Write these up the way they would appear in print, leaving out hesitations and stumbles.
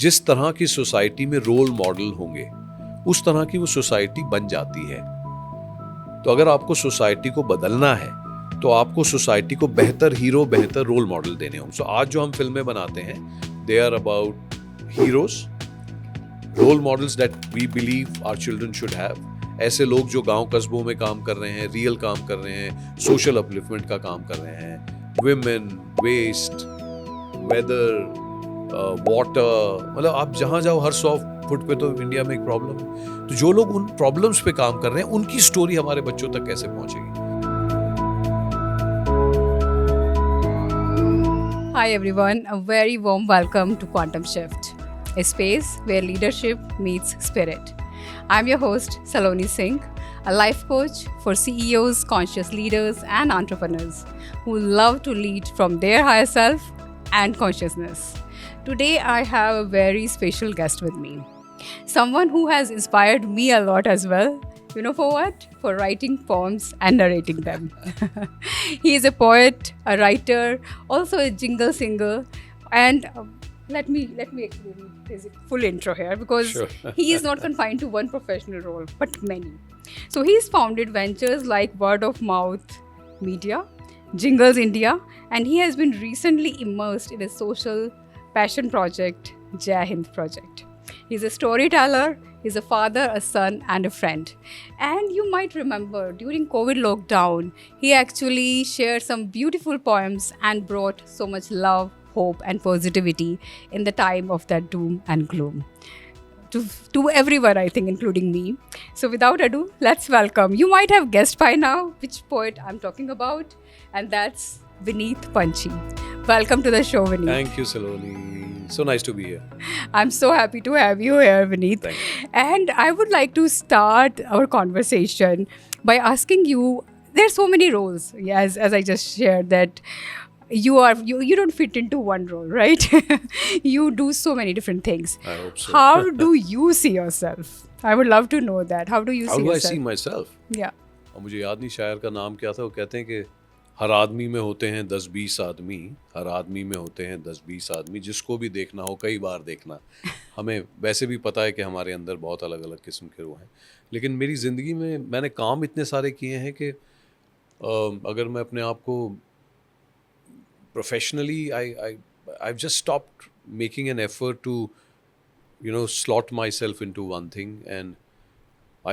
जिस तरह की सोसाइटी में रोल मॉडल होंगे उस तरह की वो सोसाइटी बन जाती है। तो अगर आपको सोसाइटी को बदलना है तो आपको सोसाइटी को बेहतर हीरो, बेहतर रोल मॉडल देने होंगे। सो आज जो हम फिल्में बनाते हैं, they are about heroes, role models that we believe our children should have. ऐसे लोग जो गांव कस्बों में काम कर रहे हैं, रियल काम कर रहे हैं, सोशल अपलिफ्टमेंट का काम कर रहे हैं। विमेन, वेस्ट, वेदर, वाटर, मतलब आप जहां जाओ हर 100 फुट पे तो इंडिया में एक प्रॉब्लम है। तो जो लोग उन प्रॉब्लम्स पे काम कर रहे हैं उनकी स्टोरी हमारे बच्चों तक कैसे पहुंचेगी। Hi everyone, a very warm welcome to Quantum Shift, a space where leadership meets spirit. I'm your host, Saloni Singh, a life coach for CEOs, conscious leaders, and entrepreneurs who love to lead from their higher self and consciousness. Today, I have a very special guest with me, someone who has inspired me a lot as well. You know for what? For writing poems and narrating them. He is a poet, a writer, also a jingle singer, and let me explain his full intro here because Sure. he is not confined to one professional role but many. So he's founded ventures like Word of Mouth Media, Jingles India, and he has been recently immersed in a social passion project, Jai Hind Project. He's a storyteller, he's a father, a son, and a friend. And you might remember during COVID lockdown, he actually shared some beautiful poems and brought so much love, hope, and positivity in the time of that doom and gloom. To everyone, I think, including me. So without ado, let's welcome, you might have guessed by now which poet I'm talking about, and that's Vineet Panchi. Welcome to the show, Vineet. Thank you, Saloni. So nice to be here. I'm so happy to have you here, Vineet. Thank you. And I would like to start our conversation by asking you, there's so many roles, as I just shared, that you don't fit into one role, right? You do so many different things. I hope so. How do you see yourself? I would love to know that. How do you How see do I yourself? see myself? Yeah. अब मुझे याद नहीं शायर का नाम क्या था। वो कहते हैं कि हर आदमी में होते हैं 10-20 आदमी, हर आदमी में होते हैं 10-20 आदमी, जिसको भी देखना हो कई बार देखना। हमें वैसे भी पता है कि हमारे अंदर बहुत अलग अलग किस्म के वो हैं, लेकिन मेरी ज़िंदगी में मैंने काम इतने सारे किए हैं कि अगर मैं अपने आप को professionally I've just stopped making an effort to slot myself into one thing, and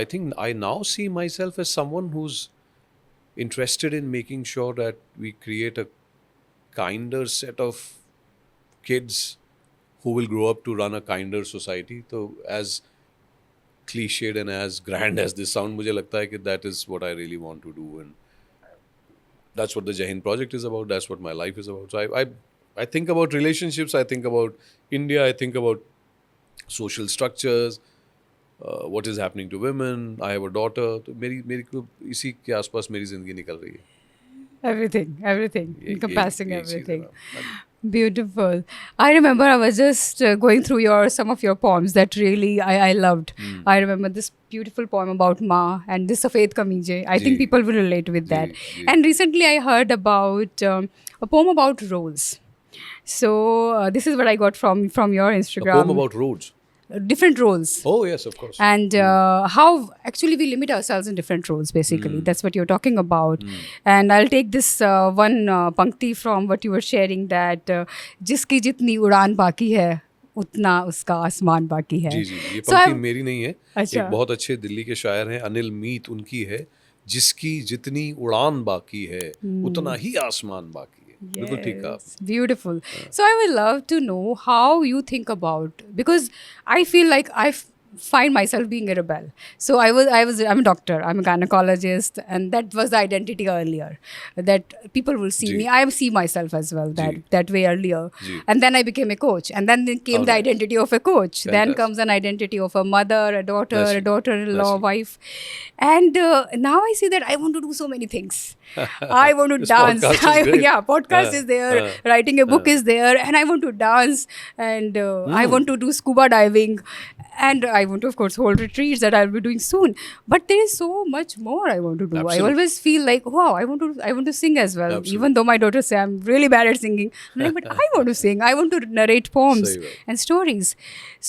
I think I now see myself as someone who's interested in making sure that we create a kinder set of kids who will grow up to run a kinder society. So as cliched and as grand as this sound, मुझे लगता है कि that is what I really want to do, and that's what the Jai Hind Project is about. That's what my life is about. So I think about relationships, I think about India, I think about social structures, what is happening to women. I have a daughter. तो मेरी को इसी के आसपास मेरी जिंदगी निकल रही है। Everything, ये- encompassing ये चीज़ है everything. ना। Beautiful. I remember I was just going through some of your poems that really I loved. I remember this beautiful poem about Ma and this Safed Kameeze. I think ji. people will relate with that. Ji. And recently I heard about a poem about roles. So this is what I got from your A Instagram. poem about roads. Different roles. Oh yes, of course. And how actually we limit ourselves in different roles, basically. That's what you're talking about. And I'll take this one pankti from what you were sharing, that जिसकी जितनी उड़ान बाकी है उतना उसका आसमान बाकी है. जी जी, ये So पंक्ति I'm- मेरी नहीं है। अच्छा. एक बहुत अच्छे दिल्ली के शायर हैं अनिल मीत, उनकी है, जिसकी जितनी उड़ान बाकी है उतना ही आसमान बाकी है। बिल्कुल ठीक कहा। Yes, beautiful. So I would love to know how you think about, because I feel like find myself being a rebel. So I'm a doctor, I'm a gynecologist, and that was the identity earlier, that people will see ji. me. I see myself as well ji. that way earlier. Ji. And then I became a coach, and then came Oh, the nice. identity of a coach. Then Fantastic. comes an identity of a mother, a daughter, Bless a you. daughter-in-law, Bless you. wife. And now I see that I want to do so many things. I want to This dance. podcast is great. Yeah, podcast is there. Writing a book is there, and I want to dance, and I want to do scuba diving. and I want to, of course, hold retreats that I'll be doing soon. But there is so much more I want to do. I Absolutely. always feel like, wow, I want to sing as well. Absolutely. Even though my daughters say I'm really bad at singing, I'm like, but I want to sing. I want to narrate poems Sahi baat. and stories.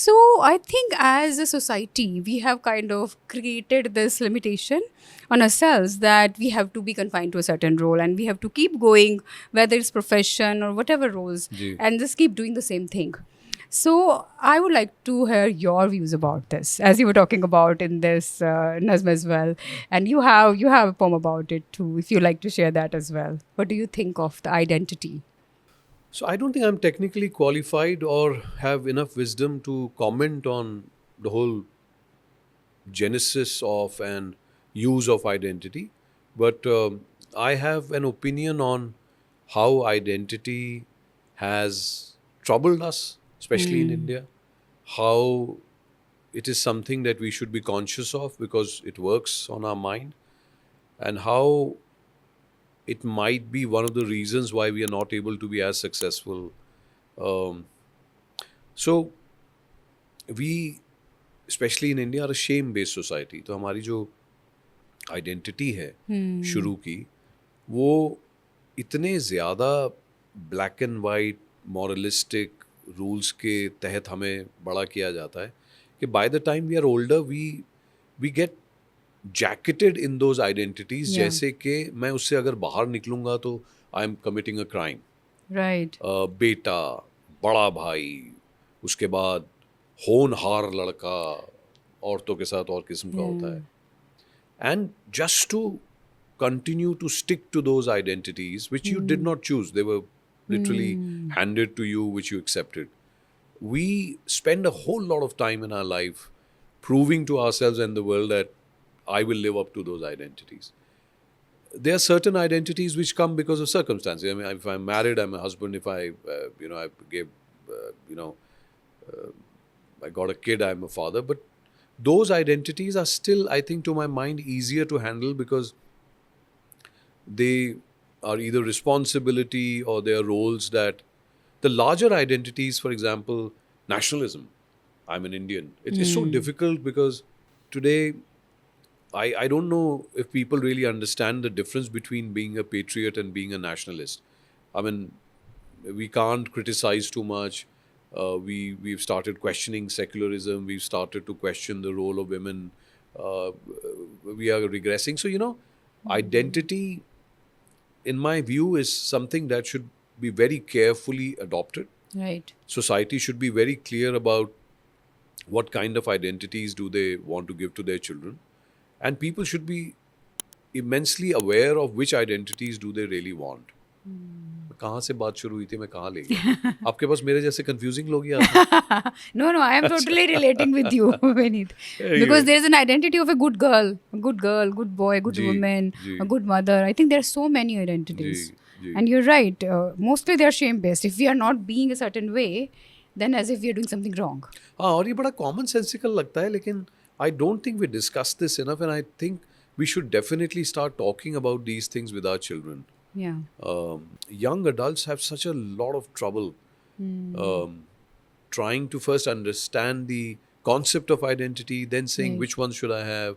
So I think as a society, we have kind of created this limitation on ourselves that we have to be confined to a certain role and we have to keep going, whether it's profession or whatever roles, Ji. and just keep doing the same thing. So I would like to hear your views about this, as you were talking about in this Nazm as well, and you have a poem about it too. If you like to share that as well, what do you think of the identity? So I don't think I'm technically qualified or have enough wisdom to comment on the whole genesis of and use of identity, but I have an opinion on how identity has troubled us, especially in India, how it is something that we should be conscious of because it works on our mind, and how it might be one of the reasons why we are not able to be as successful. Um, so we, especially in India, are a shame-based society. तो हमारी जो identity है शुरू की, वो इतने ज़्यादा black and white moralistic rules के तहत हमें बड़ा किया जाता है कि by the time we are older we get jacketed in those identities, Yeah. जैसे कि मैं उससे अगर बाहर निकलूंगा तो I am committing a crime. Right. बेटा, बड़ा भाई, उसके बाद होनहार लड़का, औरतों के साथ और किस्म का होता है. And just to continue to stick to those identities which you did not choose, they were literally handed to you, which you accepted. We spend a whole lot of time in our life proving to ourselves and the world that I will live up to those identities. There are certain identities which come because of circumstances. I mean, if I'm married, I'm a husband. If I, I gave, I got a kid, I'm a father. But those identities are still, I think, to my mind, easier to handle because they are either responsibility or they are roles that the larger identities, for example, nationalism. I'm an Indian. It is so difficult because today I don't know if people really understand the difference between being a patriot and being a nationalist. I mean, we can't criticize too much. We've started questioning secularism. We've started to question the role of women. We are regressing. So identity, in my view, is something that should be very carefully adopted. Right. Society should be very clear about what kind of identities do they want to give to their children, and people should be immensely aware of which identities do they really want. कहाँ से बात शुरू हुई थी, मैं कहाँ ले गया? आपके पास मेरे जैसे confusing लोग ही आते हैं? No, I am totally relating with you, Vineet. Because there is an identity of a good girl, good boy, good ji, woman, ji. a good mother. I think there are so many identities. Ji, ji. And you're right. Mostly they are shame-based. If we are not being a certain way, then as if we are doing something wrong. हाँ, और ये बड़ा common sensical लगता है, लेकिन I don't think we discuss this enough, and I think we should definitely start talking about these things with our children. Yeah. Young adults have such a lot of trouble trying to first understand the concept of identity, then saying Right. which one should I have,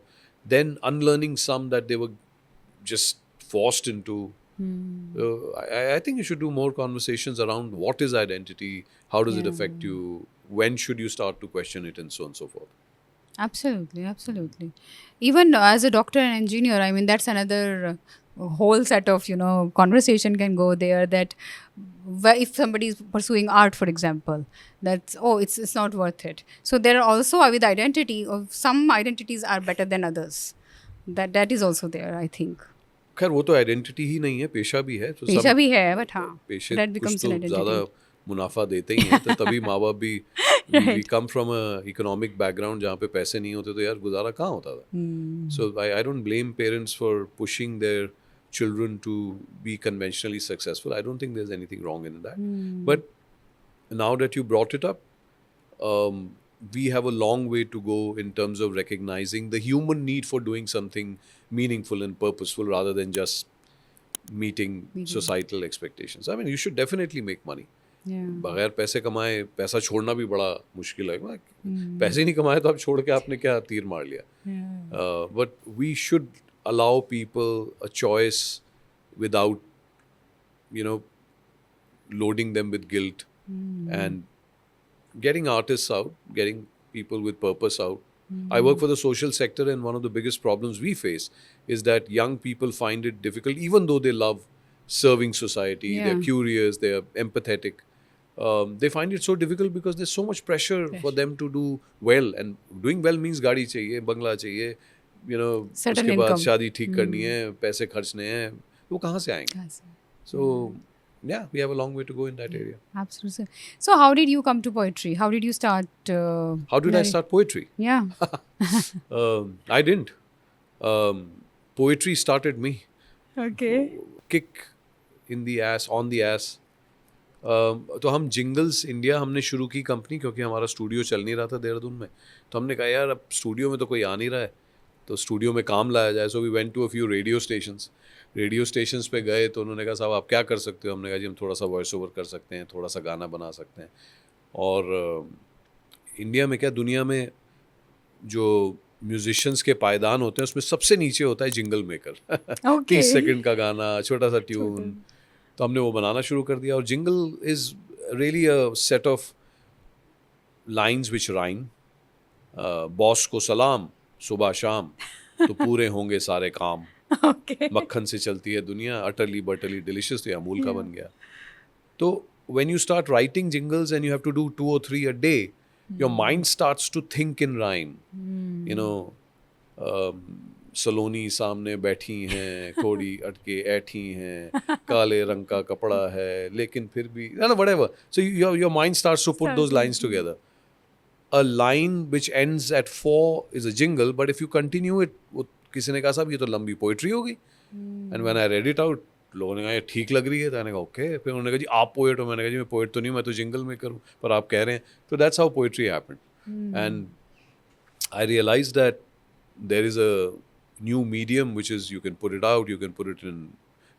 then unlearning some that they were just forced into. I think you should do more conversations around what is identity, how does it affect you, when should you start to question it, and so on and so forth. Absolutely. Even as a doctor and engineer, I mean, that's another whole set of, conversation can go there, that if somebody is pursuing art, for example, that's, it's not worth it. So there are also, with identity, of some identities are better than others. That is also there, I think. खैर वो तो identity ही नहीं है, पेशा भी है. तो पेशा भी है, but हाँ, पेशे that कुछ becomes तो an identity. ज़्यादा मुनाफा देते ही हैं, तो तभी माँ बाप भी we come from a economic background जहाँ पे पैसे नहीं होते तो यार गुजारा कहाँ होता था. So I don't blame parents for pushing their children to be conventionally successful. I don't think there's anything wrong in that. But now that you brought it up, we have a long way to go in terms of recognizing the human need for doing something meaningful and purposeful rather than just meeting societal expectations. I mean, you should definitely make money. Yeah. बगैर पैसे कमाए पैसा छोड़ना भी बड़ा मुश्किल है। पैसे ही नहीं कमाए तो आप छोड़ के आपने क्या तीर मार लिया। Yeah. But we should allow people a choice without, you know, loading them with guilt and getting artists out, getting people with purpose out. I work for the social sector, and one of the biggest problems we face is that young people find it difficult, even though they love serving society, they're Yeah. curious, they're empathetic. They find it so difficult because there's so much pressure for them to do well, and doing well means गाड़ी चाहिए, बंगला चाहिए, you know, Certain उसके बाद income. शादी ठीक करनी है, पैसे खर्चने हैं, वो कहाँ से आएंगे? Yes. So yeah, we have a long way to go in that area. Absolutely. So, how did you come to poetry? How did you start? How did I start poetry? Yeah. I didn't. Poetry started me. Okay. Kick in the ass, on the ass. तो हम jingles India हमने शुरू की company, क्योंकि हमारा studio चल नहीं रहा था देहरादून में। तो हमने कहा यार अब स्टूडियो में तो कोई आ नहीं रहा है, तो स्टूडियो में काम लाया जाए। So we went to a few radio stations पे गए, तो उन्होंने कहा साहब आप क्या कर सकते हो? हमने कहा जी हम थोड़ा सा वॉइस ओवर कर सकते हैं, थोड़ा सा गाना बना सकते हैं। और इंडिया में क्या, दुनिया में जो म्यूजिशियंस के पायदान होते हैं उसमें सबसे नीचे होता है जिंगल मेकर। Okay. 30 सेकंड का गाना, छोटा सा ट्यून। तो हमने वो बनाना शुरू कर दिया। और jingle is really a set of lines which rhyme. Boss को सलाम सुबह शाम, तो पूरे होंगे सारे काम। Okay. मक्खन से चलती है दुनिया, अटरली बटरली डिलिशियस, तो ये अमूल का बन गया। तो when you start writing jingles and you have to do 2 or 3 a day, your mind starts to think in rhyme. You know, सलोनी सामने बैठी हैं, थोड़ी अटके ऐठी हैं, काले रंग का कपड़ा है, लेकिन फिर भी whatever. So your mind starts to put those lines together. A line which ends at 4 is a jingle, but if you continue it, वो किसी ने कहा साहब ये तो लंबी पोइट्री होगी। And when I read it out, लोगों ने कहा ये ठीक लग रही है। तो मैंने कहा ओके। फिर उन्होंने कहा जी आप पोएट हो? मैंने कहा जी मैं पोएट तो नहीं, मैं तो जिंगल में करूँ, पर आप कह रहे हैं। तो that's how poetry happened. And I realized that there is a new medium which is you can put it out, you can put it in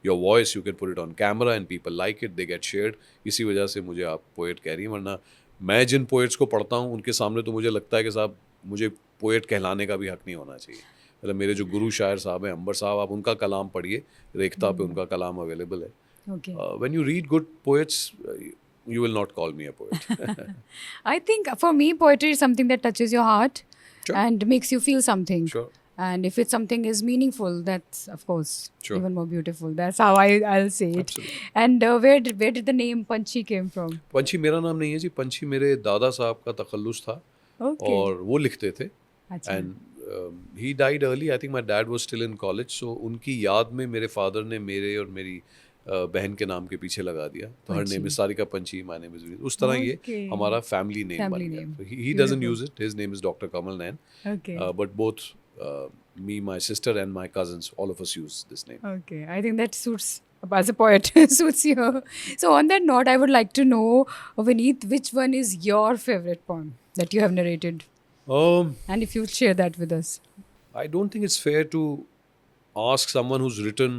your voice, you can put it on camera and people like it, they get shared. इसी वजह से मुझे आप poet कह रही हैं, वरना मैं जिन पोएट्स को पढ़ता हूँ उनके सामने तो मुझे लगता है कि साहब मुझे पोएट कहलाने का भी हक नहीं होना चाहिए। मतलब मेरे जो गुरु शायर साहब हैं, अंबर साहब, आप उनका कलाम पढ़िए, रेखता पे उनका कलाम अवेलेबल है। Okay. When you read good poets, you will not call me a poet. I think for me, poetry is something that touches your heart Sure. and makes you feel something. Sure. And if it's something is meaningful, that's of course Sure. even more beautiful. That's how I'll say it. Absolutely. And where did the name Panchi came from? पंछी मेरा नाम नहीं है जी, पंछी मेरे दादा साहब का तखल्लुस था। Okay. और वो लिखते थे। अच्छा. And he died early, I think my dad was still in college. So उनकी याद में मेरे फादर ने मेरे और मेरी बहन के नाम के पीछे लगा दिया। तो हर नेम इज सारिका पंछी, माय नेम इज विनीत। उस तरह ये Okay. हमारा फैमिली नेम बन Family गया। name. ही doesn't use it, his name is doctor Kamal Nain, Okay. But both me, my sister and my cousins, all of us use this name. Okay, I think that suits as a poet suits you. So on that note, I would like to know, Vineet, which one is your favorite poem that you have narrated, and if you share that with us. I don't think it's fair to ask someone who's written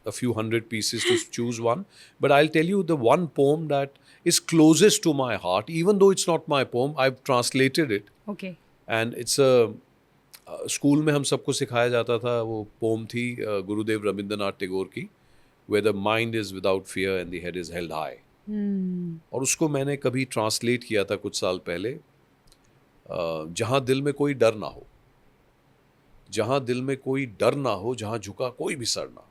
a few hundred pieces to choose one, but I'll tell you the one poem that is closest to my heart, even though it's not my poem. I've translated it, Okay. and it's a school में हम सबको सिखाया जाता था। वो pome थी गुरुदेव रविंद्रनाथ टैगोर की, where the mind is without fear and the head is held high. और उसको मैंने कभी ट्रांसलेट किया था कुछ साल पहले। जहाँ दिल में कोई डर ना हो, जहाँ दिल में कोई डर ना हो, जहाँ झुका कोई भी सर ना हो,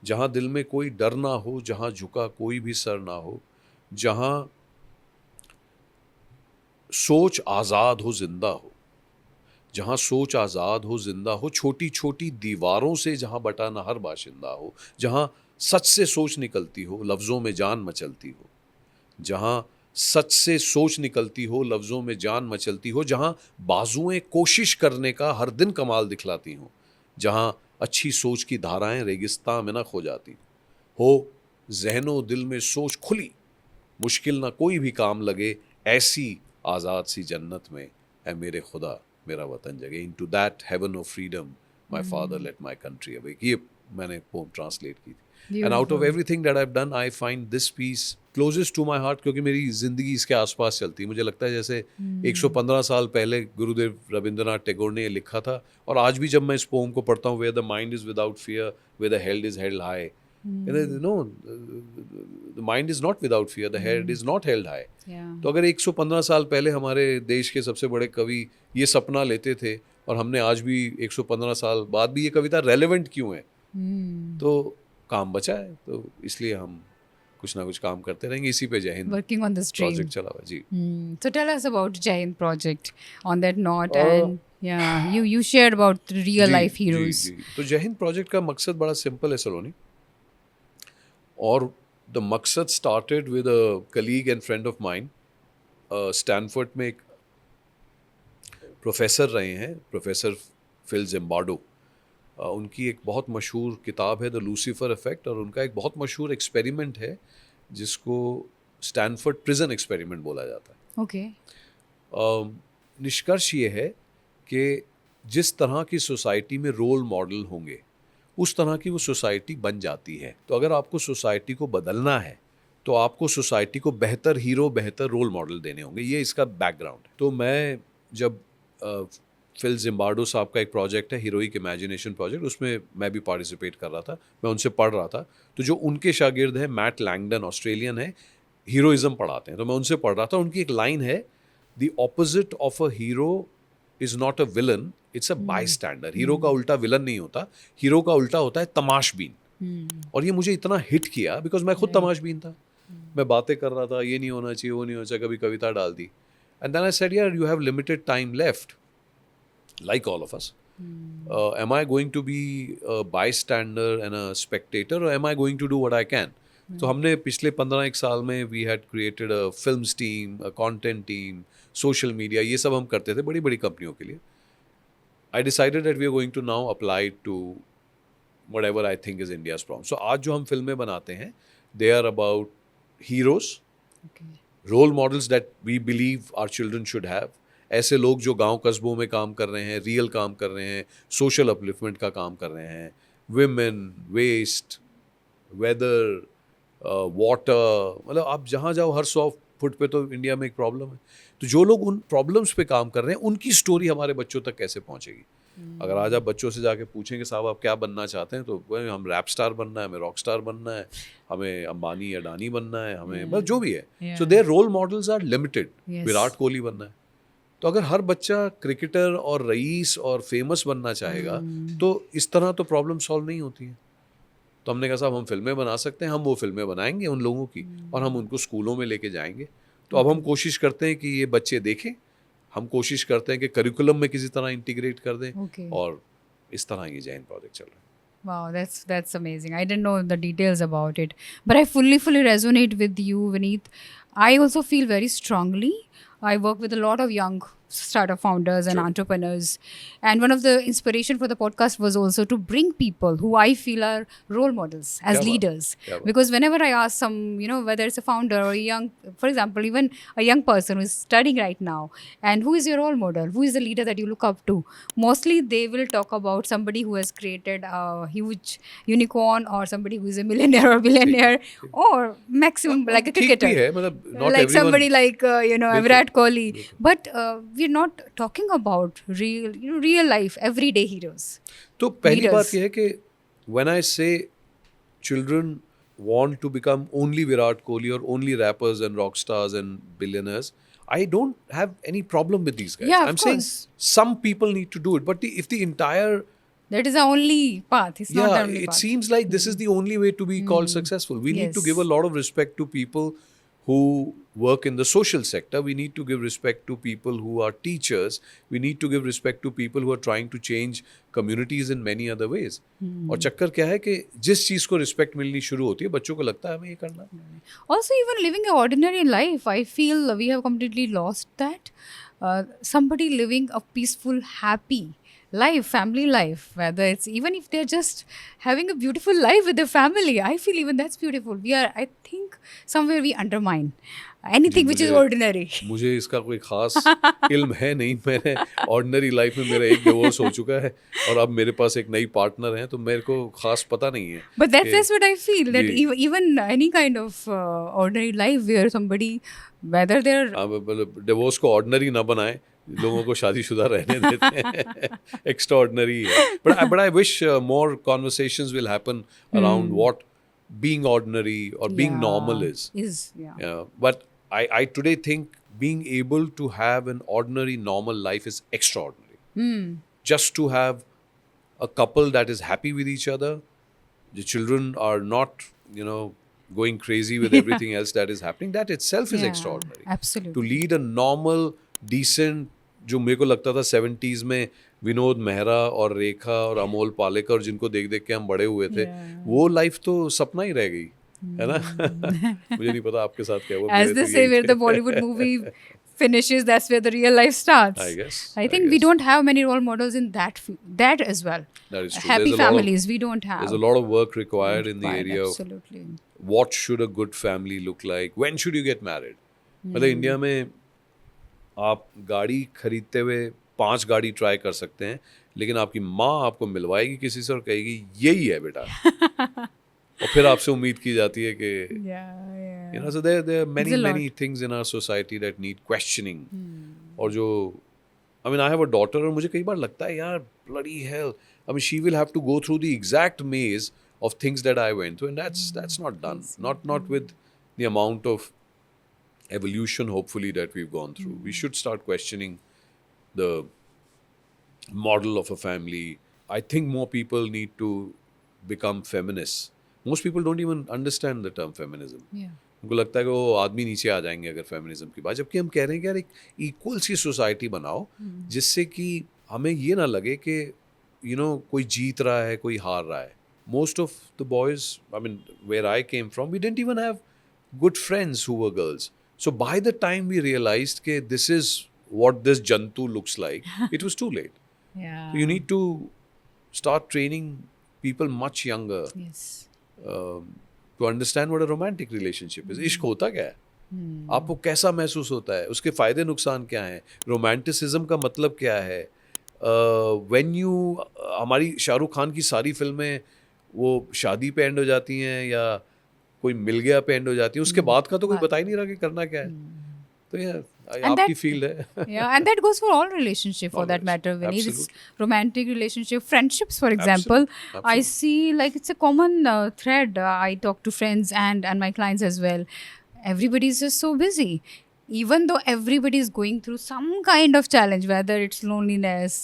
जहाँ दिल में कोई डर ना हो, जहाँ झुका कोई भी सर ना हो, जहाँ सोच आज़ाद हो जिंदा हो, जहाँ सोच आज़ाद हो जिंदा हो, छोटी छोटी दीवारों से जहाँ बटा न हर बाशिंदा हो, जहाँ सच से सोच निकलती हो, लफ्ज़ों में जान मचलती हो, जहाँ सच से सोच निकलती हो, लफ्ज़ों में जान मचलती हो, जहाँ बाजुएं कोशिश करने का हर दिन कमाल दिखलाती हो, जहाँ अच्छी सोच की धाराएं रेगिस्तान में न खो जाती हो, ज़हनो दिल में सोच खुली, मुश्किल ना कोई भी काम लगे, ऐसी आज़ाद सी जन्नत में है मेरे खुदा मेरा वतन जगे, into that heaven of freedom my father let my country awake. ये मैंने पोम ट्रांसलेट की थी। And out of Beautiful. everything that I've done, I find this piece closest to my heart, क्योंकि मेरी जिंदगी इसके आसपास चलती है. मुझे लगता है जैसे 115 साल पहले गुरुदेव रविंद्रनाथ टैगोर ने ये लिखा था, और आज भी जब मैं इस पोम को पढ़ता हूँ, where the mind is without fear, where the head is held high. No, the mind is not without fear, the head is not held high. Yeah. तो अगर 115 साल पहले हमारे देश के सबसे बड़े कवि ये सपना लेते थे, और हमने आज भी 115 साल बाद भी ये कविता रेलेवेंट क्यों है, तो काम बचा है. तो इसलिए हम कुछ ना कुछ काम करते रहेंगे. इसी पे जय Hind Working on this dream. Project चला हुआ है. जी. So tell us about Jai Hind project on that note. Uh, And yeah, you shared about the real ji, life ji, heroes. जी. तो जय हिंद प्रोजेक्ट का मकसद बड़ा सिंपल है सलोनी, और द मकसद started with a colleague and friend of mine. Stanford में एक प्रोफेसर रहे हैं, प्रोफेसर फिल जिम्बार्डो. उनकी एक बहुत मशहूर किताब है द लूसीफर इफेक्ट, और उनका एक बहुत मशहूर एक्सपेरिमेंट है जिसको स्टैनफोर्ड प्रिजन एक्सपेरिमेंट बोला जाता है. Okay. निष्कर्ष ये है कि जिस तरह की सोसाइटी में रोल मॉडल होंगे, उस तरह की वो सोसाइटी बन जाती है. तो अगर आपको सोसाइटी को बदलना है, तो आपको सोसाइटी को बेहतर हीरो, बेहतर रोल मॉडल देने होंगे. ये इसका बैकग्राउंड है. तो मैं जब फिल जिम्बार्डो साहब का एक प्रोजेक्ट है हीरोइक इमेजिनेशन प्रोजेक्ट, उसमें मैं भी पार्टिसिपेट कर रहा था, मैं उनसे पढ़ रहा था. तो जो उनके शागिर्द हैं मैट लैंगडन, ऑस्ट्रेलियन है, हीरोइज्म पढ़ाते हैं, तो मैं उनसे पढ़ रहा था. उनकी एक लाइन है, the opposite of a hero is not a villain, it's a bystander. Hero का उल्टा विलन नहीं होता, हीरो का उल्टा होता है तमाशबीन. और ये मुझे इतना हिट किया बिकॉज मैं खुद तमाशबीन था. मैं बातें कर रहा था, ये नहीं होना चाहिए, वो नहीं होना चाहिए, कभी कविता डाल दी. एंड देन आई सेड, यार you have limited time left, like all of us. Am I going to be a bystander and a spectator, or am I going to do what I can? तो हमने पिछले 15 साल में we had created a films team, a content team, social media, ये सब हम करते थे बड़ी बड़ी कंपनियों के लिए. I decided that we are going to now apply it to whatever I think is India's problem. So आज जो हम फिल्में बनाते हैं, they are about heroes, Okay. role models that we believe our children should have. ऐसे लोग जो गांव कस्बों में काम कर रहे हैं, रियल काम कर रहे हैं, सोशल अपलिफ्टमेंट का काम कर रहे हैं. विमेन, वेस्ट, वेदर, वाटर, मतलब आप जहाँ जाओ हर 100 फुट पे तो इंडिया में एक प्रॉब्लम है. तो जो लोग उन प्रॉब्लम्स पे काम कर रहे हैं, उनकी स्टोरी हमारे बच्चों तक कैसे पहुँचेगी. अगर आज आप बच्चों से जाके पूछेंगे साहब आप क्या बनना चाहते हैं, तो वह हम रैप स्टार बनना है, हमें रॉक स्टार बनना है, हमें अंबानी अडानी बनना है, हमें बस जो भी है. So their role models are limited. Yes. Virat Kohli बनना है, तो अगर हर बच्चा क्रिकेटर और रईस और फेमस बनना चाहेगा, तो इस तरह तो प्रॉब्लम सॉल्व नहीं होती है. तो हमने कहा साहब हम फिल्में बना सकते हैं, हम वो फिल्में बनाएंगे उन लोगों की, और हम उनको स्कूलों में लेके जाएंगे. तो अब हम कोशिश करते हैं कि ये बच्चे देखें, हम कोशिश करते हैं कि करिकुलम में किसी तरह इंटीग्रेट कर दें, Okay. और इस तरह ये जैन प्रोजेक्ट चल रहा है. Wow, that's amazing. I didn't know the details about it, but I fully resonate with you, Vineet. I also feel very strongly. I work with a lot of young startup founders and Sure. entrepreneurs, and one of the inspiration for the podcast was also to bring people who I feel are role models as क्या बात, leaders. क्या बात. Because whenever I ask some, whether it's a founder or a young, for example, even a young person who is studying right now, and who is your role model, who is the leader that you look up to, mostly they will talk about somebody who has created a huge unicorn, or somebody who is a millionaire or billionaire, or maximum like a ठीक cricketer, भी है, मतलब not like everyone. somebody like बिल्कुल, Virat Kohli. बिल्कुल. But we're not talking about real life, everyday heroes. तो पहली leaders. बात यह है कि when I say children want to become only Virat Kohli or only rappers and rock stars and billionaires, I don't have any problem with these guys. Yeah, of I'm saying course. some people need to do it, but if the entire That is the only path. It's not the only it path. seems like this is the only way to be called successful. We need to Yes. give a lot of respect to people who work in the social sector. We need to give respect to people who are teachers. We need to give respect to people who are trying to change communities in many other ways. और चक्कर क्या है कि जिस चीज़ को respect मिलनी शुरू होती है, बच्चों को लगता है हमें ये करना है. Also, even living an ordinary life, I feel we have completely lost that. Somebody living a peaceful, happy life, family life, whether it's even if they're just having a beautiful life with their family, I feel even that's beautiful. I think somewhere we undermine Anything which is मुझे- ordinary. मुझे इसका कोई खास इल्म है नहीं. मैंने ordinary life में मेरा एक डिवोर्स हो चुका है और अब मेरे पास एक नई पार्टनर है, तो मेरे को खास पता नहीं है. But that's what I feel, that ji. even any kind of ordinary life where somebody, whether they're अब डिवोर्स को ऑर्डिनरी ना बनाए, लोगों को शादीशुदा रहने देते हैं. एक्स्ट्रा ऑर्डिनरी है. But I wish more conversations will happen around what being ordinary or being Yeah, normal is. yeah. Yeah, but I today think being able to have an ordinary, normal life is extraordinary. Just to have a couple that is happy with each other, the children are not, going crazy with everything else that is happening. That itself is Yeah, extraordinary. absolutely. To lead a normal, decent, जो मेरे को लगता था 70s में विनोद मेहरा और रेखा और अमोल पालेकर जिनको देख देख के हम बड़े हुए थे, वो लाइफ तो सपना ही रह गई, है ना. मुझे नहीं पता आपके साथ क्या हुआ. As they say, where the Bollywood movie finishes, that's where the real life starts. I guess. I think we don't have many role models in that as well. That is true. Happy There's a lot of- families, we don't have. There's a lot of work required in the Right, area of absolutely. what should a good family look like, when should you get married. मतलब India में आप गाड़ी खरीदते हुए 5 गाड़ी try कर सकते हैं, लेकिन आपकी माँ आपको मिलवाएगी किसी से और कहेगी यही है बेटा. और फिर आपसे उम्मीद की जाती है कि Yeah. so there are many There's a lot. many things in our society that need questioning. और जो I mean I have a daughter और मुझे कई बार लगता है यार bloody hell, I mean she will have to go through the exact maze of things that I went through, and that's not done. Not with the amount of evolution hopefully that we've gone through. We should start questioning the model of a family. I think more people need to become feminists. Most people don't even understand the term feminism. Yeah. उनको लगता है कि वो आदमी नीचे आ जाएंगे अगर feminism की बात, जबकि हम कह रहे हैं कि यार एक इक्वल सी सोसाइटी बनाओ जिससे कि हमें ये ना लगे कि कोई जीत रहा है कोई हार रहा है. Most of the boys, I mean, where I came from, we didn't even have good friends who were girls. So by the time we realized that this is what this Jantu looks like, it was too late. Yeah. So you need to start training people much younger Yes. to understand what a romantic relationship is. इश्क होता क्या है, आपको कैसा महसूस होता है, उसके फ़ायदे नुकसान क्या हैं, रोमांटिसिज्म का मतलब क्या है. व्हेन यू हमारी शाहरुख खान की सारी फिल्में वो शादी पे एंड हो जाती हैं या कोई मिल गया पे एंड हो जाती है, उसके बाद का तो कोई बता ही नहीं रहा कि करना क्या है. तो यार आपकी फील्ड है. Yeah, and that goes for all relationship for that Always. matter. When it's Absolutely. romantic relationship, friendships, for example, Absolutely. I see like it's a common thread. I talk to friends and my clients as well. Everybody is just so busy. Even though everybody is going through some kind of challenge, whether it's loneliness,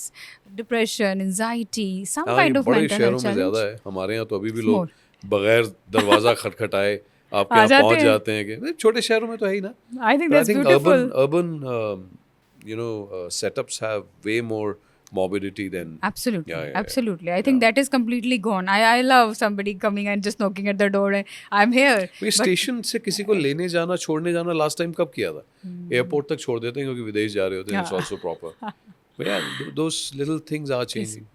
depression, anxiety, some हाँ, kind ये of बड़े mental शहरों health में challenge. ज़्यादा है. हमारे यहाँ तो अभी भी It's लोग बगैर दरवाज़ा खटखटाए आपके आ यहाँ जाते पहुँच हैं. जाते हैं. कि छोटे शहरों में तो है ही ना. I think But that's beautiful. urban setups have way more morbidity than. Absolutely, Yeah. absolutely. I think that is completely gone. I love somebody coming and just knocking at the door and I'm here. ये station से किसी को लेने जाना छोड़ने जाना last time कब किया था? एयरपोर्ट तक छोड़ देते हैं क्योंकि विदेश जा रहे होते हैं. It's also proper. But yeah, those little things are changing.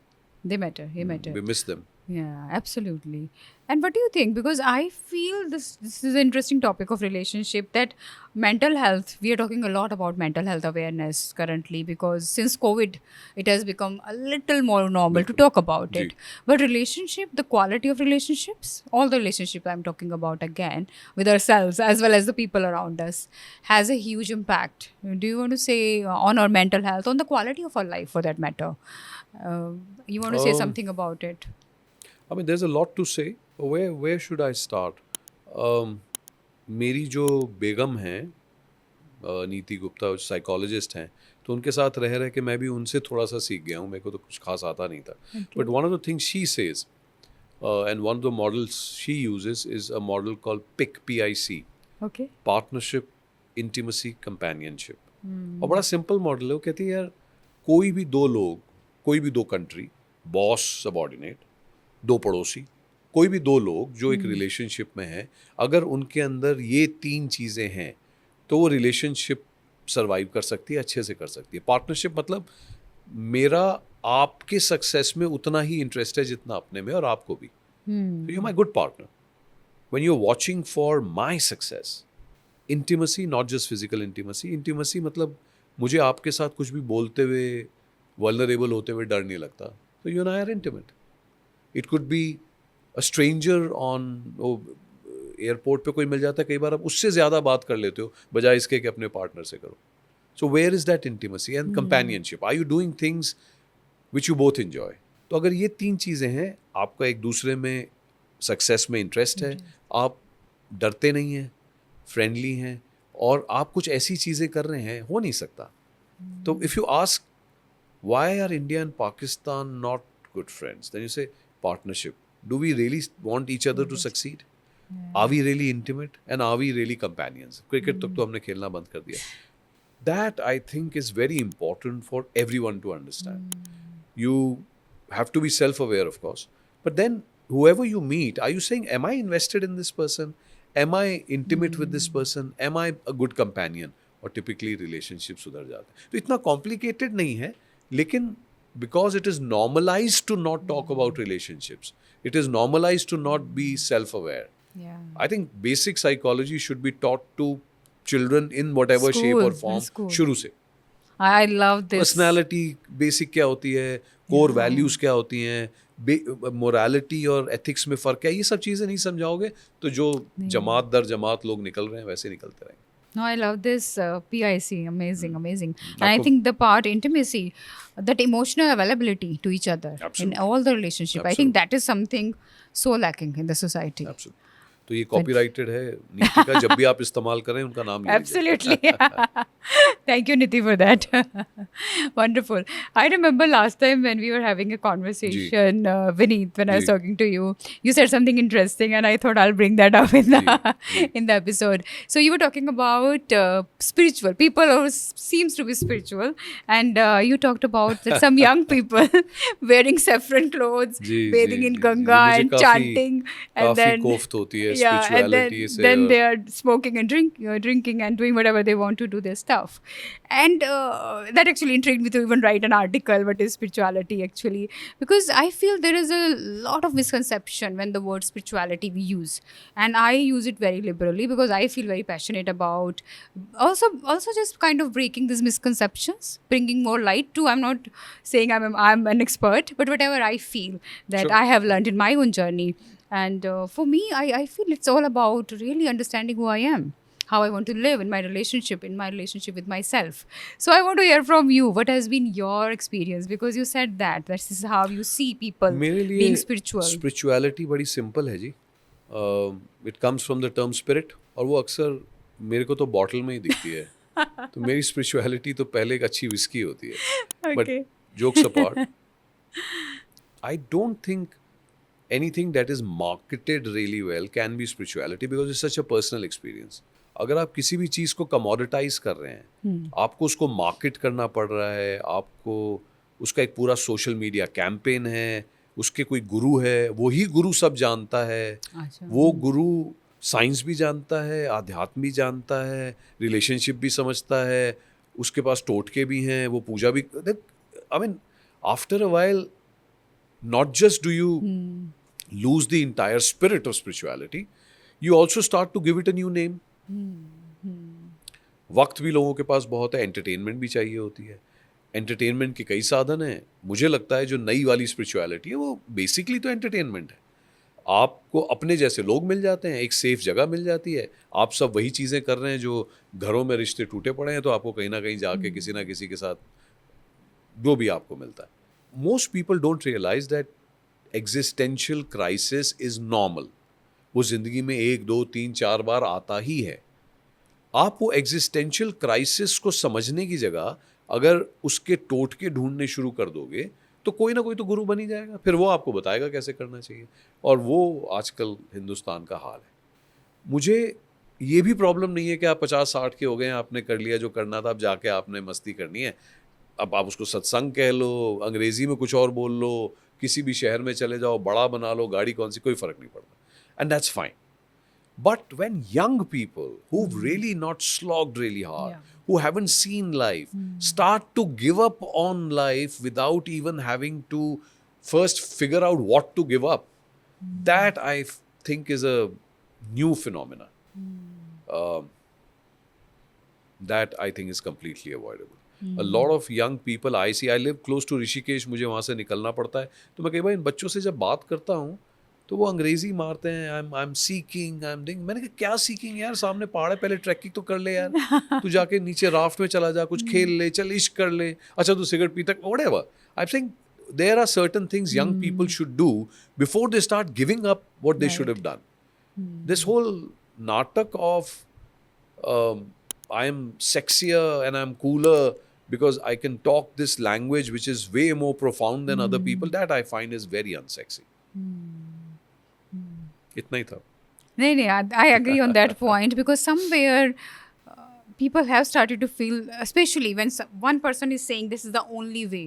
They matter. They matter. We miss them. Yeah, absolutely. And what do you think? Because I feel this is an interesting topic of relationship, that mental health, we are talking a lot about mental health awareness currently, because since COVID, it has become a little more normal to talk about Ji. it. But relationship, the quality of relationships, all the relationship I'm talking about again, with ourselves as well as the people around us, has a huge impact. Do you want to say on our mental health, on the quality of our life for that matter? You want to say something about it? I mean, there's a lot to say. Where should I start? मेरी जो बेगम हैं, नीति Gupta, psychologist हैं, तो उनके साथ रह रहे कि मैं भी उनसे थोड़ा सा सीख गया हूँ. मेरे को तो कुछ खास आता नहीं था. But one of the things she says, and one of the models she uses is a model called PIC, P-I-C, Okay. Partnership, intimacy, companionship. और बड़ा सिंपल मॉडल है. वो कहती है यार कोई भी दो लोग, कोई भी दो कंट्री, बॉस सबॉर्डिनेट, दो पड़ोसी, कोई भी दो लोग जो एक रिलेशनशिप में हैं, अगर उनके अंदर ये 3 चीज़ें हैं तो वो रिलेशनशिप सरवाइव कर सकती है, अच्छे से कर सकती है. पार्टनरशिप मतलब मेरा आपके सक्सेस में उतना ही इंटरेस्ट है जितना अपने में, और आपको भी. You my good partner. When you're watching for my success, intimacy, not just physical intimacy. Intimacy मतलब मुझे आपके साथ कुछ भी बोलते हुए, वल्नरेबल होते हुए डर नहीं लगता. तो you and I R intimate. It could be a stranger on airport पे कोई मिल जाता है, कई बार आप उससे ज़्यादा बात कर लेते हो बजाय इसके कि अपने पार्टनर से करो. So where is that intimacy and companionship? Are you doing things which you both enjoy? तो अगर ये 3 चीज़ें हैं, आपका एक दूसरे में सक्सेस में इंटरेस्ट है, आप डरते नहीं हैं, फ्रेंडली हैं, और आप कुछ ऐसी चीज़ें कर रहे हैं, हो नहीं सकता. तो if you ask why are India and Pakistan not good friends? Then you say partnership. Do we really want each other to succeed? Are we really intimate? And are we really companions? Cricket तक तो हमने खेलना बंद कर दिया. That I think is very important for everyone to understand. You have to be self-aware, of course. But then whoever you meet, are you saying, am I invested in this person? Am I intimate with this person? Am I a good companion? और typically relationships सुधर जाते हैं. तो इतना complicated नहीं है, लेकिन because it is normalized to not talk about relationships, it is normalized to not be self-aware. Yeah. I think basic psychology should be taught to children in whatever shape or form school. शुरू से. I love this. Personality basic क्या होती है, core values क्या होती हैं, morality और ethics में फ़र्क है, ये सब चीज़ें नहीं समझाओगे तो जो जमात दर जमात लोग निकल रहे हैं वैसे निकलते रहेंगे. No, I love this PIC. Amazing, amazing. And I आपको- think the part intimacy, that emotional availability to each other in Absolutely. all the relationship. I think that is something so lacking in the society. Absolutely. तो ये copyrighted है नीति का, जब भी आप इस्तेमाल करें उनका नाम ले लीजिए. Absolutely. Thank you, Niti, for that. Wonderful. I remember last time when we were having a conversation, Vineet, when I was Ji. talking to you, you said something interesting, and I thought I'll bring that up in the episode. So you were talking about spiritual people, or seems to be spiritual, and you talked about that some young people wearing saffron clothes, ji, bathing ji, in ji, Ganga जी. मुझे and काफी- chanting, and काफी then कोफ्त होती है yeah, and spirituality से. then they are smoking and drinking and doing whatever they want to do their stuff. And that actually intrigued me to even write an article, what is spirituality actually, because I feel there is a lot of misconception when the word spirituality we use, and I use it very liberally because I feel very passionate about also just kind of breaking these misconceptions, bringing more light to. I'm not saying I'm an expert, but whatever I feel that Sure. I have learned in my own journey. And for me, I feel it's all about really understanding who I am, how I want to live in my relationship with myself. So I want to hear from you. What has been your experience? Because you said that this is how you see people मेरे लिए being spiritual. Spirituality बड़ी simple है ji. It comes from the term spirit, और वो अक्सर मेरे को तो बॉटल में ही दिखती है. तो मेरी स्पिरिचुअलिटी तो पहले एक अच्छी विस्की होती है. But Okay. Jokes apart, I don't think anything that is marketed really well can be spirituality because it's such a personal experience. अगर आप किसी भी चीज़ को कमोडिटाइज कर रहे हैं, आपको उसको मार्केट करना पड़ रहा है, आपको उसका एक पूरा सोशल मीडिया कैंपेन है, उसके कोई गुरु है, वही गुरु सब जानता है, अच्छा. वो गुरु साइंस भी जानता है, आध्यात्म भी जानता है, रिलेशनशिप भी समझता है, उसके पास टोटके भी हैं, वो पूजा भी. I mean after a while, not just do you lose the entire spirit of spirituality, you also start to give it a new name. वक्त भी लोगों के पास बहुत है, एंटरटेनमेंट भी चाहिए होती है. एंटरटेनमेंट के कई साधन हैं. मुझे लगता है जो नई वाली स्पिरिचुअलिटी है वो बेसिकली तो एंटरटेनमेंट है. आपको अपने जैसे लोग मिल जाते हैं, एक सेफ जगह मिल जाती है, आप सब वही चीज़ें कर रहे हैं जो घरों में रिश्ते टूटे पड़े हैं, तो आपको कहीं ना कहीं जाके किसी ना किसी के साथ जो भी आपको मिलता है. Most people don't realize that existential crisis is normal. वो जिंदगी में 1, 2, 3, 4 बार आता ही है. आप वो existential crisis को समझने की जगह अगर उसके टोटके ढूंढने शुरू कर दोगे तो कोई ना कोई तो गुरु बन ही जाएगा. फिर वो आपको बताएगा कैसे करना चाहिए. और वो आजकल हिंदुस्तान का हाल है. मुझे ये भी प्रॉब्लम नहीं है कि आप 50-60 के हो गए हैं, आपने कर लिया जो करना था, अब जाके आपने मस्ती करनी है. अब आप उसको सत्संग कह लो, अंग्रेजी में कुछ और बोल लो, किसी भी शहर में चले जाओ, बड़ा बना लो, गाड़ी कौन सी, कोई फर्क नहीं पड़ता. And that's fine. But when young people who've really not slogged really hard, who haven't seen life, start to give up on life without even having to first figure out what to give up, that I think is a new phenomena. that I think is completely avoidable. A lot of young people I see, I live close to Rishikesh, मुझे वहाँ से निकलना पड़ता है, तो मैं कई बार इन बच्चों से जब बात करता हूँ तो वो अंग्रेजी मारते हैं, I am seeking, I am doing. मैंने कहा क्या सीकिंग यार, सामने पहाड़ है, पहले ट्रैकिंग तो कर ले यार, तू जाके नीचे राफ्ट में चला जा, कुछ खेल ले, चल इश्क कर ले, अच्छा तू सिगरेट पीता, whatever. I am saying there are certain things young people should do before they start giving up what they should have done. This whole natak of I am sexier and I am cooler because I can talk this language which is way more profound than other people, that I find is very unsexy. इतना ही था. No, I agree on that point, because somewhere people have started to feel, especially when one person is saying this is the only way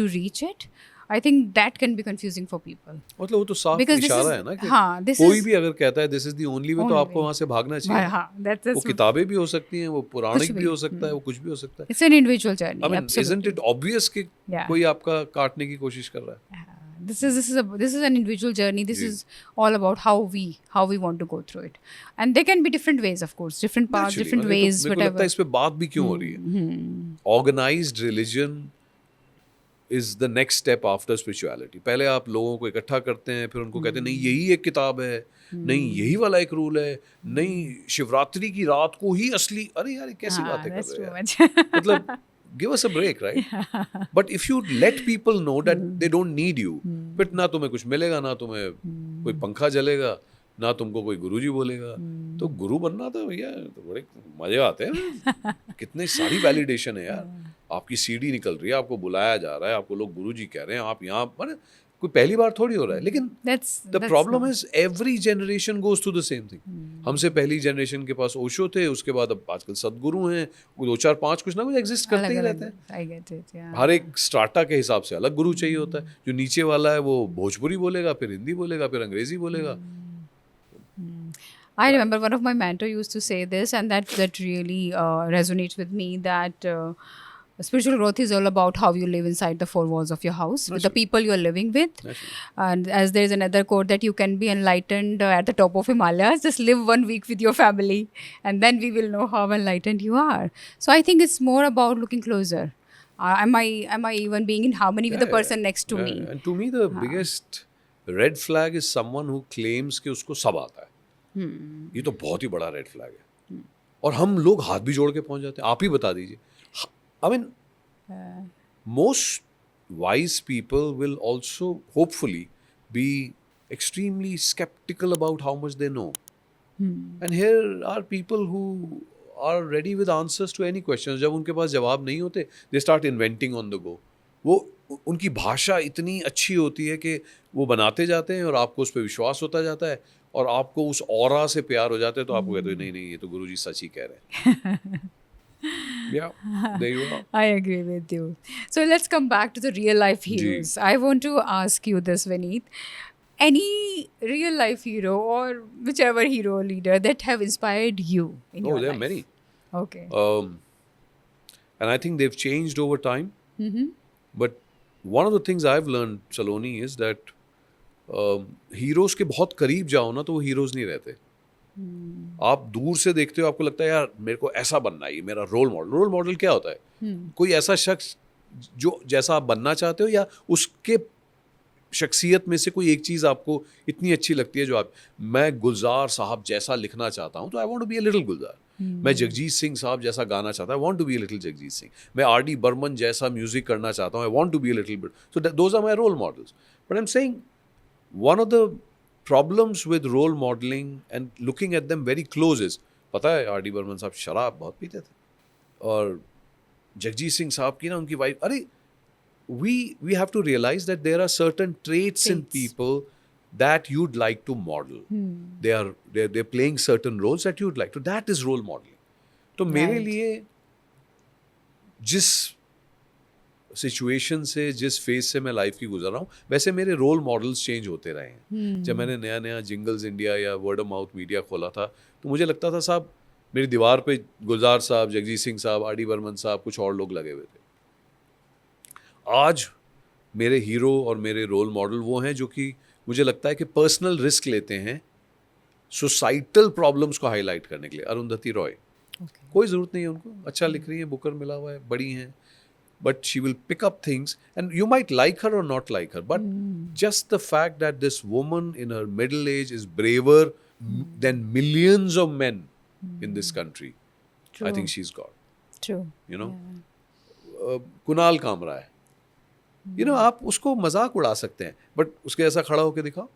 to reach it, I think that can be confusing for people. मतलब वो तो साफ Because this इशारा is- है ना कि हाँ, this कोई is- भी अगर कहता है this is the only way, तो Only आपको way. वहाँ से भागना चाहिए. हाँ, that's वो किताबें भी हो सकती हैं, वो पौराणिक कुछ भी भी. हो सकता है, वो कुछ भी हो सकता है. it's an individual journey. I mean, isn't absolutely. it obvious कि Yeah. कोई आपका काटने की कोशिश कर रहा है? This is an individual journey. This ji. is all about how we want to go through it, and there can be different ways, of course, different paths, Naturally, different मतलब ways, मेरे को लगता whatever. है इस पे बात भी क्यों हो रही है? Organized religion is the next step after spirituality. पहले आप लोगों को इकट्ठा करते हैं, फिर उनको कहते हैं नहीं यही एक किताब है, नहीं यही वाला एक रूल है, नहीं शिवरात्रि की रात को ही असली. अरे यार ये कैसी हाँ, बातें कर that's रहे too हो यार? much. मतलब give us a break, right? But if you let people know that they don't need you, फिर ना तुम्हें कुछ मिलेगा, ना तुम्हें कोई पंखा जलेगा, ना तुमको कोई गुरुजी बोलेगा. तो गुरु बनना तो भैया तो बड़े मजे आते हैं. कितनी सारी वैलिडेशन है यार. आपकी सीडी निकल रही है, आपको बुलाया जा रहा है, आपको लोग गुरुजी कह रहे हैं, आप यहाँ पर कोई पहली बार थोड़ी हो रहा है. लेकिन that's the problem is every generation goes to the same thing. हमसे पहली जनरेशन के पास ओशो थे, उसके बाद अब आजकल सदगुरु हैं, वो 2 4 5 कुछ ना कुछ एग्जिस्ट करते ही रहते हैं. I get it. Yeah. हर एक स्ट्राटा के हिसाब से अलग गुरु चाहिए होता है. जो नीचे वाला है वो भोजपुरी बोलेगा, फिर हिंदी बोलेगा, फिर अंग्रेजी बोलेगा. I remember one of my mentor used to say this, and that really resonates with me, that spiritual growth is all about how you live inside the 4 walls of your house with the people you're living with. And as there is another quote that you can be enlightened at the top of Himalayas, just live 1 week with your family, and then we will know how enlightened you are. So I think it's more about looking closer. Am I even being in harmony with the person next to me? And to me the biggest red flag is someone who claims कि उसको सब आता है. ये तो बहुत ही बड़ा red flag है. और हम लोग हाथ भी जोड़ के पहुंच जाते हैं. आप ही बता दीजिए. I mean, most wise people will also hopefully be extremely skeptical about how much they know. And here are people who are ready with answers to any questions. जब उनके पास जवाब नहीं होते, they start inventing on the go. वो उनकी भाषा इतनी अच्छी होती है कि वो बनाते जाते हैं और आपको उस पर विश्वास होता जाता है और आपको उस ऑरा से प्यार हो जाता है, तो आपको कहते हो नहीं नहीं ये तो गुरुजी सच ही कह रहे हैं. Yeah, there you are. I agree with you. So let's come back to the real life heroes. I want to ask you this, Vineet. Any real life hero or whichever hero or leader that have inspired you in your Oh, there are life? many. Okay. And I think they've changed over time. But one of the things I've learned, Saloni, is that heroes के बहुत करीब जाओ ना तो वो heroes नहीं रहते. आप दूर से देखते हो, आपको लगता है यार मेरे को ऐसा बनना है, ये मेरा रोल मॉडल. रोल मॉडल क्या होता है? कोई ऐसा शख्स जो जैसा आप बनना चाहते हो, या उसके शख्सियत में से कोई एक चीज़ आपको इतनी अच्छी लगती है जो आप. मैं गुलजार साहब जैसा लिखना चाहता हूँ तो I want to be a little Gulzar. मैं जगजीत सिंह साहब जैसा गाना चाहता हूँ, I want to be a little Jagjit Singh. मैं आर.डी. बर्मन जैसा म्यूजिक करना चाहता हूँ, I want to be a little bit. So those are my role models. But I am saying one of the problems with role modeling and looking at them very close is, पता है RD. Burman साहब शराब बहुत पीते थे, और जगजीत सिंह साहब की ना उनकी वाइफ. अरे we have to realize that there are certain traits in people that you'd like to model. They're playing certain roles that you'd like to. That is role modeling. तो मेरे लिए जिस सिचुएशन से, जिस फेज से मैं life की गुजर रहा हूँ, वैसे मेरे रोल मॉडल्स चेंज होते रहे हैं. जब मैंने नया नया जिंगल्स इंडिया या वर्ड ऑफ माउथ मीडिया खोला था, तो मुझे लगता था साहब मेरी दीवार पे गुलजार साहब, जगजीत सिंह साहब, आर.डी. बर्मन साहब, कुछ और लोग लगे हुए थे. आज मेरे हीरो और मेरे रोल मॉडल वो हैं जो कि मुझे लगता है कि पर्सनल रिस्क लेते हैं सोसाइटल प्रॉब्लम्स को हाईलाइट करने के लिए. अरुंधति रॉय, Okay. कोई ज़रूरत नहीं है उनको, अच्छा लिख रही है, बुकर मिला हुआ है, बड़ी हैं, but she will pick up things and you might like her or not like her, but just the fact that this woman in her middle age is braver than millions of men in this country, True. I think she's got, True. you know. Kunal Kamra है, you know, आप उसको मजाक उड़ा सकते हैं, but उसके ऐसा खड़ा होके दिखाओ.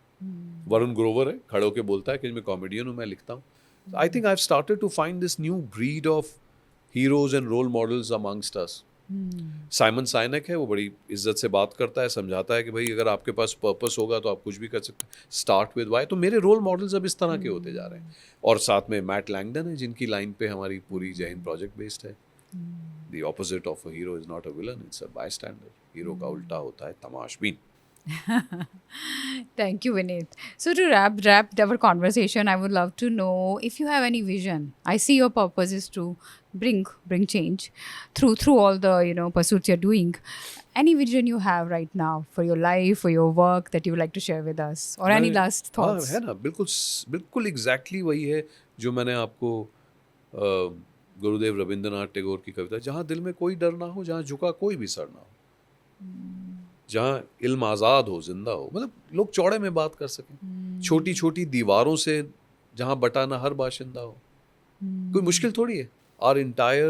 वरुण ग्रोवर है, खड़े होके बोलता है कि मैं कॉमेडियन हूँ, मैं लिखता हूँ. I think I have started to find this new breed of heroes and role models amongst us. Simon Sinek है, वो बड़ी इज्जत से बात करता है, समझाता है कि भाई अगर आपके पास पर्पस होगा तो आप कुछ भी कर सकते हैं. Start with why. तो मेरे रोल मॉडल्स अब इस तरह के होते जा रहे हैं. और साथ में मैट लैंगडन है, जिनकी लाइन पे हमारी पूरी जय हिंद प्रोजेक्ट बेस्ड है. The opposite of a hero is not a villain, it's a bystander. Hero का उल्टा होता है तमाशबीन. Thank you, Vineet. So to wrap our conversation, I would love to know if you have any vision. I see your purpose is to bring change through all the pursuits you're doing. Any vision you have right now for your life, for your work that you would like to share with us, or any last thoughts? हाँ, है ना, बिल्कुल exactly वही है जो मैंने आपको गुरुदेव रविंद्रनाथ टैगोर की कविता, जहाँ दिल में कोई डर ना हो, जहाँ झुका कोई भी सर ना हो, जहाँ इल्म आज़ाद हो, जिंदा हो, मतलब लोग चौड़े में बात कर सकें, छोटी छोटी दीवारों से जहाँ बटा ना हर बाशिंदा हो. कोई मुश्किल थोड़ी है. Our entire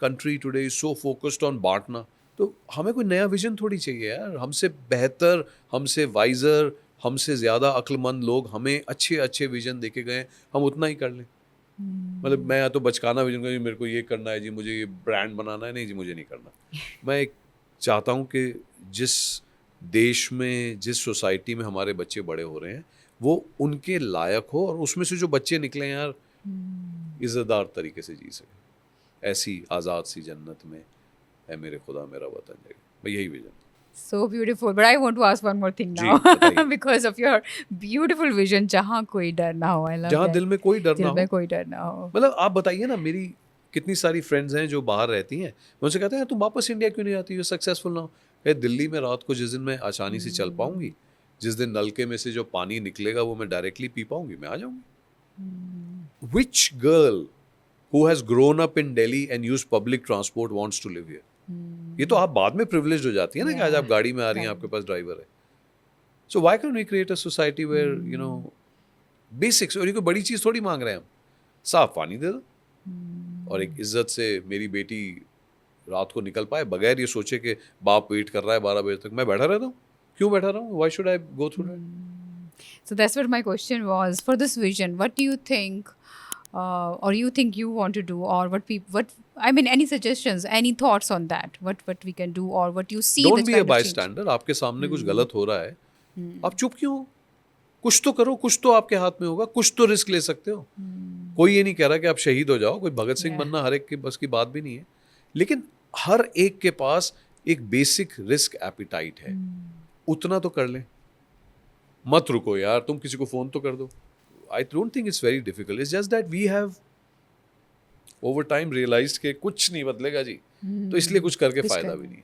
country today is so focused on बांटना. तो हमें कोई नया विजन थोड़ी चाहिए यार. हमसे बेहतर, हमसे वाइजर, हमसे ज़्यादा अक्लमंद लोग हमें अच्छे अच्छे विजन देके गए, हम उतना ही कर लें. मतलब मैं या तो बचकाना विजन का, मेरे को ये करना है जी, मुझे ये ब्रांड बनाना है, नहीं जी मुझे नहीं करना. मैं एक चाहता हूँ कि जिस देश में, जिस सोसाइटी में हमारे बच्चे बड़े हो रहे हैं, वो उनके लायक हो, और उसमें से जो बच्चे निकले यार इज़्ज़तदार तरीके से जी सके. ऐसी आज़ाद सी जन्नत में है मेरे खुदा मेरा वतन जगह. भाई यही vision. So beautiful. But I want to ask one more thing ji, now बताइए. because of your beautiful vision. जहाँ कोई डर ना हो. I love जहाँ that. दिल में कोई डर दिल ना में हो. कोई डर ना हो. मतलब आप बताइए ना, मेरी कितनी सारी फ्रेंड्स हैं जो बाहर रहती हैं, मैं उनसे कहता है तुम वापस इंडिया क्यों नहीं आती हो, सक्सेसफुल ना हो. कहे दिल्ली में रात को जिस दिन मैं आसानी से चल पाऊंगी, जिस दिन नलके में से जो पानी निकलेगा वो मैं डायरेक्टली पी पाऊंगी, मैं आ जाऊंगी. Which girl who has grown up in Delhi and use public transport wants to live here? ये तो आप बाद में प्रिविलेज्ड हो जाती है ना कि आज आप गाड़ी में आ रही हैं, आपके पास ड्राइवर है. So why can we create a society where basics, और ये कोई बड़ी चीज़ थोड़ी मांग रहे हैं हम. साफ पानी दे दो, और एक इज्जत से मेरी बेटी रात को निकल पाए बगैर ये सोचे कि बाप वेट कर रहा है 12 बजे तक, मैं बैठा रहता हूँ. क्यों बैठा रहा हूँ? Why should I go through that? So that's what my question was. For this vision, what do you think, or you think you want to do, or any suggestions, any thoughts on that? What we can do, or what you see? Don't that's be kind a of change? Bystander. आपके सामने कुछ गलत हो रहा है, आप चुप क्यों हो? कुछ तो करो, कुछ तो आपके हाथ में होगा, कुछ तो रिस्क ले सकते हो. कोई ये नहीं कह रहा कि आप शहीद हो जाओ, कोई भगत सिंह बनना हर एक के बस की बात भी नहीं है, लेकिन हर एक के पास एक बेसिक रिस्क एपिटाइट है, उतना तो कर ले. मत रुको यार, तुम किसी को फोन तो कर दो. I don't think it's very difficult. It's just that we have over time realised कि कुछ नहीं बदलेगा जी, तो इसलिए कुछ करके फायदा भी नहीं.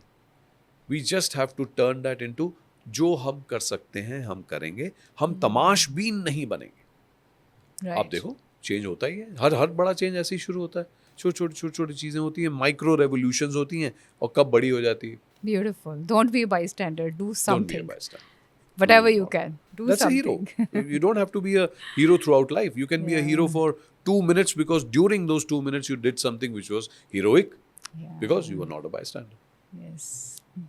We just have to turn that into, जो हम कर सकते हैं हम करेंगे, हम तमाशबीन नहीं बनेंगे. Right. आप देखो चेंज होता ही है, हर बड़ा चेंज ऐसे ही शुरू होता है. छोटी चीज़ें होती हैं, माइक्रो रेवोल्यूशंस होती हैं, और कब बड़ी हो जाती है. Beautiful. Don't be a bystander. Do Don't be a something. bystander. Whatever you can. Do That's something. a hero. You don't have to be a hero throughout life. You can be a hero for 2 minutes because during those 2 minutes you did something which was heroic, Yeah. because you were not a bystander. Yes.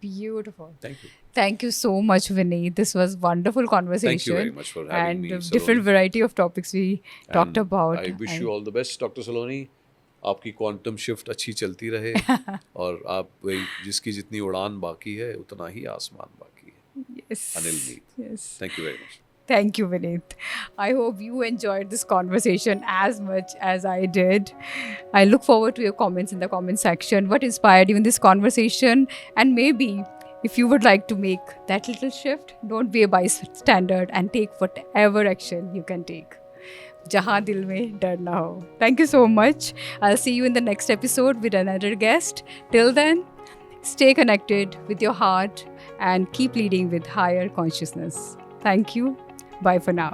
Beautiful. Thank you. Thank you so much, Vineet. This was wonderful conversation. Thank you very much for having and me, different Saloni. variety of topics we talked And about. I wish you all the best, Dr. Saloni. आपकी quantum shift अच्छी चलती रहे, और आप वही जिसकी जितनी उड़ान बाकी है उतना ही आसमान बाकी है. Yes. Anil Meet. Yes. Thank you very much. Thank you, Vineet. I hope you enjoyed this conversation as much as I did. I look forward to your comments in the comment section. What inspired you in this conversation? And maybe if you would like to make that little shift, don't be a bystander and take whatever action you can take. जहाँ दिल में डर ना हो. Thank you so much. I'll see you in the next episode with another guest. Till then, stay connected with your heart and keep leading with higher consciousness. Thank you. Bye for now.